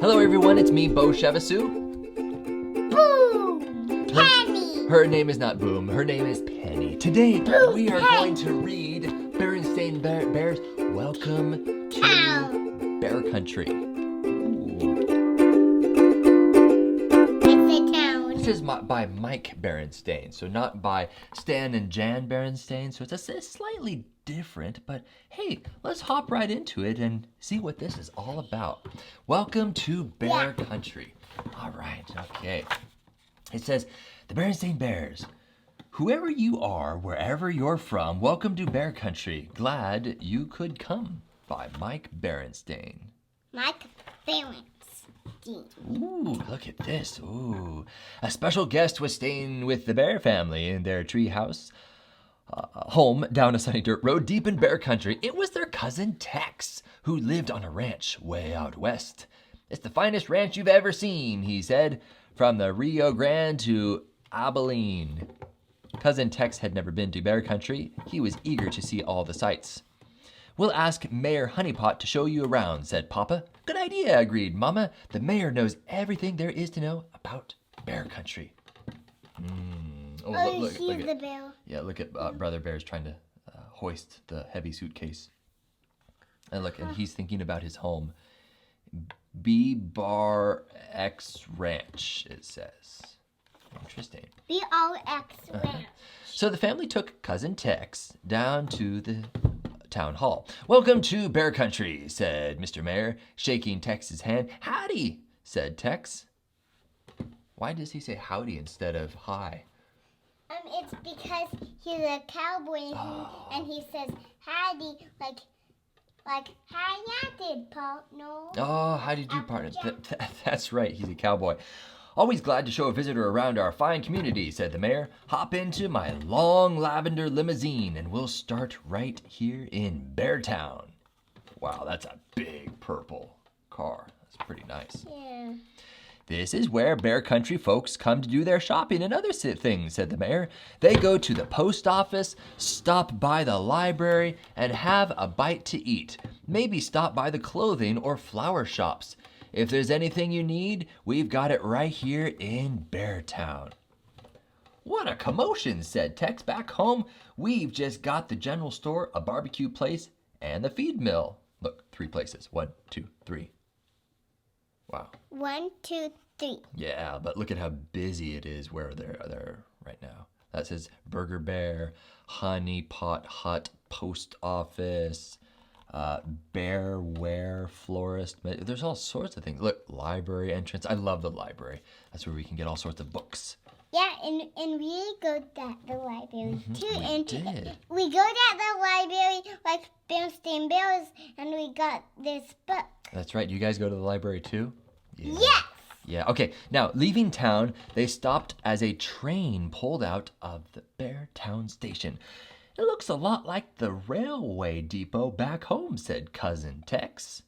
Hello everyone, it's me, Beau Chevasu. Boom! Penny! Her name is not Boom, her name is Penny. Today we are going to read Berenstain Bears. Welcome to Bear Country. It's a town. This is by Mike Berenstain, so not by Stan and Jan Berenstain, so it's slightly different, but hey, let's hop right into it and see what this is all about. Welcome to Bear Country. All right, okay. It says, the Berenstain Bears. Whoever you are, wherever you're from, welcome to Bear Country. Glad you could come. By Mike Berenstain. Mike Berenstain. Ooh, look at this. Ooh. A special guest was staying with the Bear family in their tree house. Home down a sunny dirt road deep in Bear Country. It was their cousin Tex, who lived on a ranch way out west. It's the finest ranch you've ever seen, he said, from the Rio Grande to Abilene. Cousin Tex had never been to Bear Country. He was eager to see all the sights. We'll ask Mayor Honeypot to show you around, said Papa. Good idea, agreed Mama. The mayor knows everything there is to know about Bear Country. Look at the bear. Yeah, look at Brother Bear's trying to hoist the heavy suitcase. And look, and he's thinking about his home. B-Bar X Ranch, it says. Interesting. B-R-X Ranch. So the family took Cousin Tex down to the town hall. Welcome to Bear Country, said Mr. Mayor, shaking Tex's hand. Howdy, said Tex. Why does he say howdy instead of hi? It's because he's a cowboy and he says howdy like how ya did, partner. Oh, how did you, partner? That's right, he's a cowboy. Always glad to show a visitor around our fine community, said the mayor. Hop into my long lavender limousine and we'll start right here in Beartown. Wow, that's a big purple car. That's pretty nice. Yeah. This is where Bear Country folks come to do their shopping and other things, said the mayor. They go to the post office, stop by the library, and have a bite to eat. Maybe stop by the clothing or flower shops. If there's anything you need, we've got it right here in Beartown. What a commotion, said Tex. Back home, we've just got the general store, a barbecue place, and the feed mill. Look, 3 places. 1, 2, 3. Wow. 1, 2, 3. Yeah, but look at how busy it is where they're right now. That says Burger Bear, Honey Pot Hut, Post Office, Bearware Florist. There's all sorts of things. Look, library entrance. I love the library. That's where we can get all sorts of books. Yeah, and we go to the library too. We go to the library like Berenstain Bears, and we got this book. That's right. You guys go to the library too? Yeah. Yes. Yeah. Okay. Now, leaving town, they stopped as a train pulled out of the Beartown station. It looks a lot like the railway depot back home, said Cousin Tex.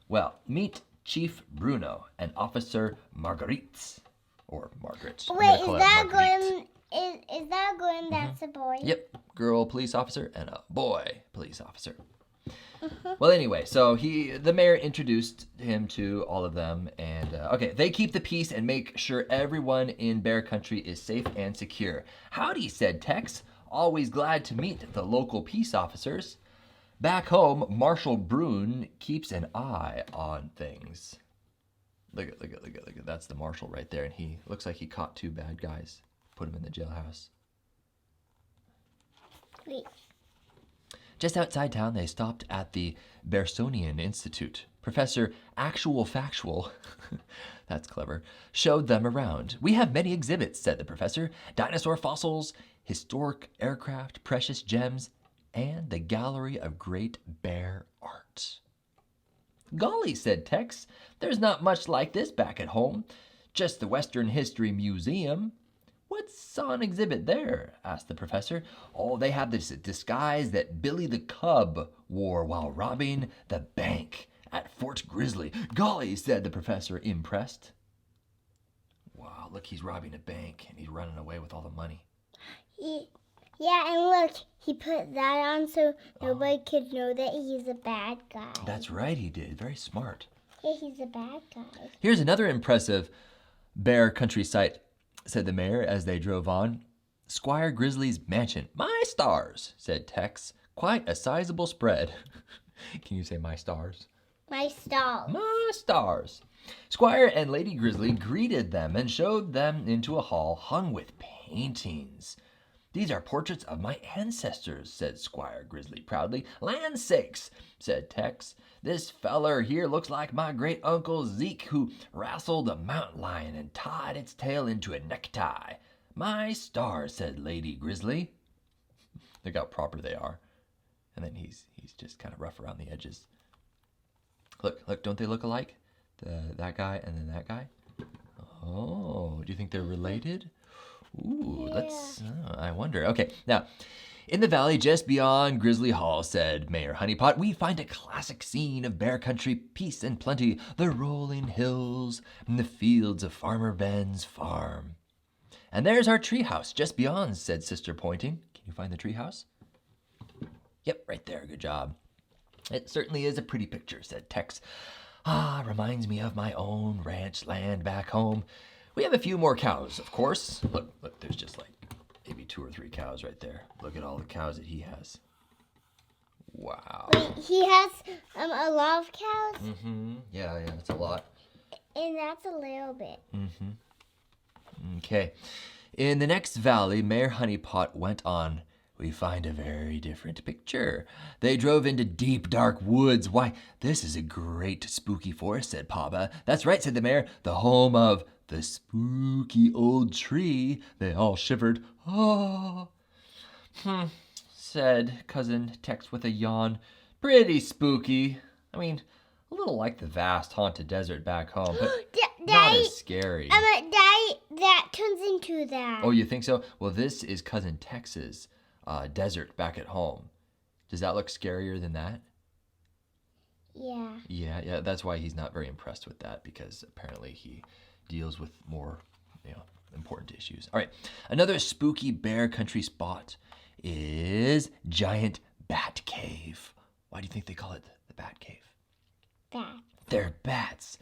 Well, meet Chief Bruno and Officer Marguerite. Or Margaret. Wait, is that going? Is that going? That's a boy. Yep, girl police officer and a boy police officer. Well, anyway, so the mayor introduced him to all of them, and okay, they keep the peace and make sure everyone in Bear Country is safe and secure. Howdy, said Tex. Always glad to meet the local peace officers. Back home, Marshal Brune keeps an eye on things. Look at. That's the marshal right there. And he looks like he caught 2 bad guys. Put him in the jailhouse. Wait. Just outside town, they stopped at the Bearonian Institute. Professor Actual Factual, that's clever, showed them around. We have many exhibits, said the professor. Dinosaur fossils, historic aircraft, precious gems, and the gallery of great bear art. Golly, said Tex, there's not much like this back at home. Just the Western History Museum. What's on exhibit there? Asked the professor. Oh, they have this disguise that Billy the Cub wore while robbing the bank at Fort Grizzly. Golly, said the professor, impressed. Wow, look, he's robbing a bank and he's running away with all the money. Yeah, and look, he put that on so nobody could know that he's a bad guy. That's right, he did. Very smart. Yeah, he's a bad guy. Here's another impressive bear country sight, said the mayor as they drove on. Squire Grizzly's mansion. My stars, said Tex. Quite a sizable spread. Can you say my stars? My stars. My stars. Squire and Lady Grizzly greeted them and showed them into a hall hung with paintings. These are portraits of my ancestors, said Squire Grizzly proudly. Land sakes, said Tex. This feller here looks like my great uncle Zeke, who wrestled a mountain lion and tied its tail into a necktie. My stars, said Lady Grizzly. Look how proper they are. And then he's just kind of rough around the edges. Look, don't they look alike? That guy and then that guy? Oh, do you think they're related? Ooh, Yeah. I wonder. Okay, now, in the valley just beyond Grizzly Hall, said Mayor Honeypot, we find a classic scene of bear country peace and plenty, the rolling hills and the fields of Farmer Ben's farm. And there's our treehouse just beyond, said Sister, pointing. Can you find the treehouse? Yep, right there. Good job. It certainly is a pretty picture, said Tex. Reminds me of my own ranch land back home. We have a few more cows, of course. Look, there's just like maybe 2 or 3 cows right there. Look at all the cows that he has. Wow. Wait, he has a lot of cows? Mm-hmm. Yeah, it's a lot. And that's a little bit. Mm-hmm. Okay. In the next valley, Mayor Honeypot went on. We find a very different picture. They drove into deep, dark woods. Why, this is a great spooky forest, said Papa. That's right, said the mayor. The home of the spooky old tree. They all shivered. Oh. Said Cousin Tex with a yawn. Pretty spooky. I mean, a little like the vast haunted desert back home, but not as scary. That turns into that. Oh, you think so? Well, this is Cousin Tex's desert back at home. Does that look scarier than that? Yeah. Yeah, that's why he's not very impressed with that, because apparently he deals with more, important issues. All right, another spooky bear country spot is Giant Bat Cave. Why do you think they call it the Bat Cave? Bat. They're bats.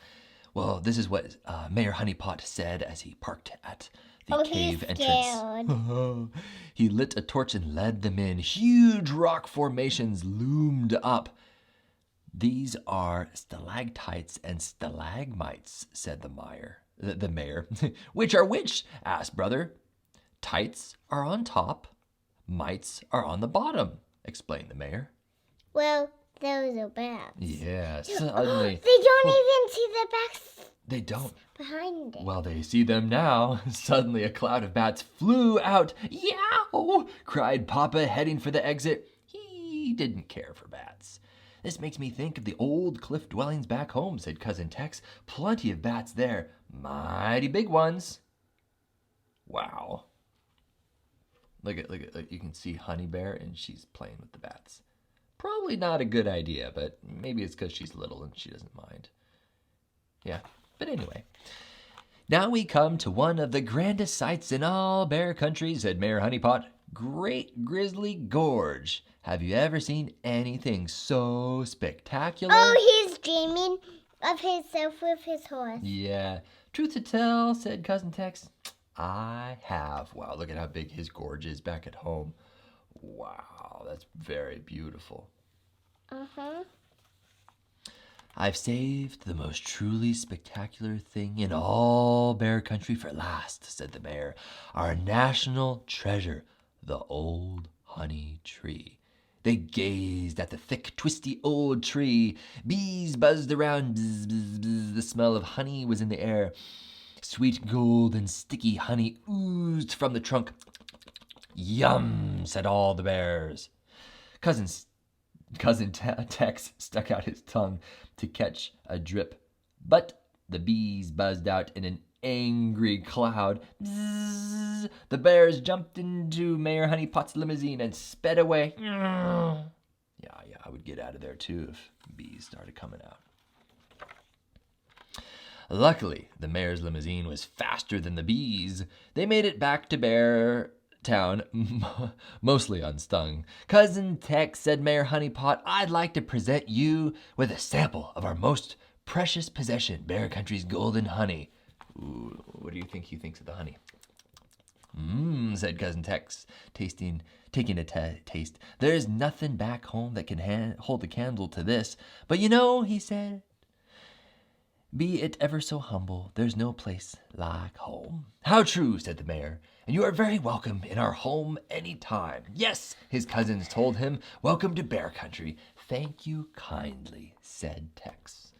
Well, this is what Mayor Honeypot said as he parked at the cave entrance. He lit a torch and led them in. Huge rock formations loomed up. These are stalactites and stalagmites, said the mayor. Which are which? Asked Brother. Tights are on top, mites are on the bottom, explained the mayor. Well, those are bats. Yeah, suddenly. They don't even see the bats. They don't. Behind it. Well, they see them now. Suddenly a cloud of bats flew out. Yow! Cried Papa, heading for the exit. He didn't care for bats. This makes me think of the old cliff dwellings back home, said Cousin Tex. Plenty of bats there. Mighty big ones. Wow. Look at, you can see Honey Bear, and she's playing with the bats. Probably not a good idea, but maybe it's because she's little and she doesn't mind. Yeah, but anyway. Now we come to one of the grandest sights in all bear country, said Mayor Honeypot. Great Grizzly Gorge. Have you ever seen anything so spectacular? Oh, he's dreaming of himself with his horse. Yeah. Truth to tell, said Cousin Tex, I have. Wow, look at how big his gorge is back at home. Wow, that's very beautiful. Uh-huh. I've saved the most truly spectacular thing in all bear country for last, said the mayor. Our national treasure, the old honey tree. They gazed at the thick, twisty old tree. Bees buzzed around. Bzz, bzz, bzz. The smell of honey was in the air. Sweet gold and sticky honey oozed from the trunk. Yum, said all the bears. Cousin Tex stuck out his tongue to catch a drip, but the bees buzzed out in an angry cloud. Bzzz. The bears jumped into Mayor Honeypot's limousine and sped away. Yeah, I would get out of there too if bees started coming out. Luckily, the mayor's limousine was faster than the bees. They made it back to Bear Town, mostly unstung. Cousin Tex, said Mayor Honeypot, I'd like to present you with a sample of our most precious possession, Bear Country's golden honey. Ooh, what do you think he thinks of the honey? Said Cousin Tex, taking a taste. There's nothing back home that can hold a candle to this. But you know, he said, be it ever so humble, there's no place like home. How true, said the mayor. And you are very welcome in our home any time. Yes, his cousins told him, welcome to Bear Country. Thank you kindly, said Tex.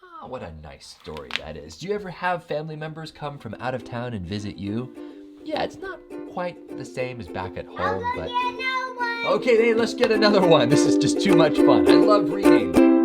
Ah, what a nice story that is. Do you ever have family members come from out of town and visit you? Yeah, it's not quite the same as back at home, but... Get another one. Okay, let's get another one. This is just too much fun. I love reading.